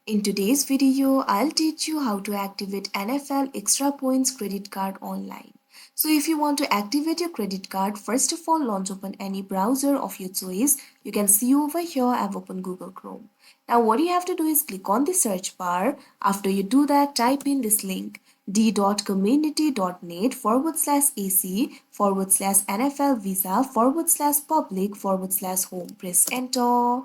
In today's video, I'll teach you how to activate NFL Extra Points credit card online. So if you want to activate your credit card, first of all, launch open any browser of your choice. You can see over here, I've opened Google Chrome. Now what you have to do is click on the search bar. After you do that, type in this link d.community.net/ac/NFL visa/public/home. Press enter.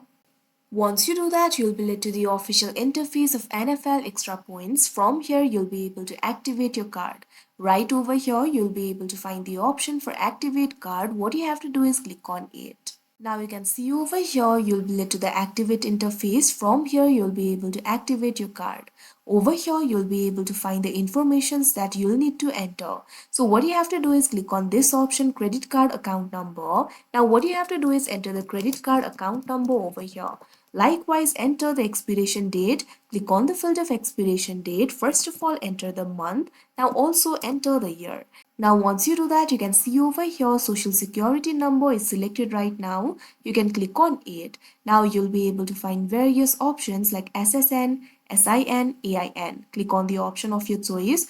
Once you do that, you'll be led to the official interface of NFL Extra Points. From here, you'll be able to activate your card. Right over here, you'll be able to find the option for activate card. What you have to do is click on it. Now you can see over here, you'll be led to the activate interface. From here, you'll be able to activate your card. Over here, you'll be able to find the informations that you'll need to enter. So what you have to do is click on this option, credit card account number. Now what you have to do is enter the credit card account number over here. Likewise, enter the expiration date. Click on the field of expiration date. First of all, enter the month. Now also enter the year. Now once you do that, you can see over here social security number is selected right now. You can click on it. Now you'll be able to find various options like SSN, SIN, AIN. Click on the option of your choice.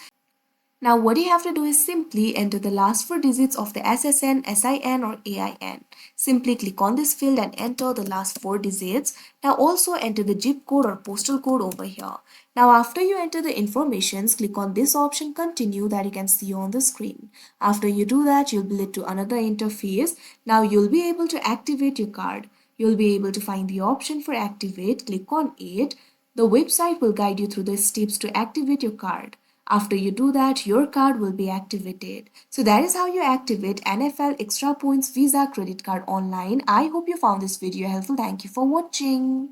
Now what you have to do is simply enter the last four digits of the SSN, SIN or AIN. Simply click on this field and enter the last four digits. Now also enter the zip code or postal code over here. Now after you enter the informations, click on this option continue that you can see on the screen. After you do that, you'll be led to another interface. Now you'll be able to activate your card. You'll be able to find the option for activate. Click on it. The website will guide you through the steps to activate your card. After you do that, your card will be activated. So that is how you activate NFL Extra Points Visa credit card online. I hope you found this video helpful. Thank you for watching.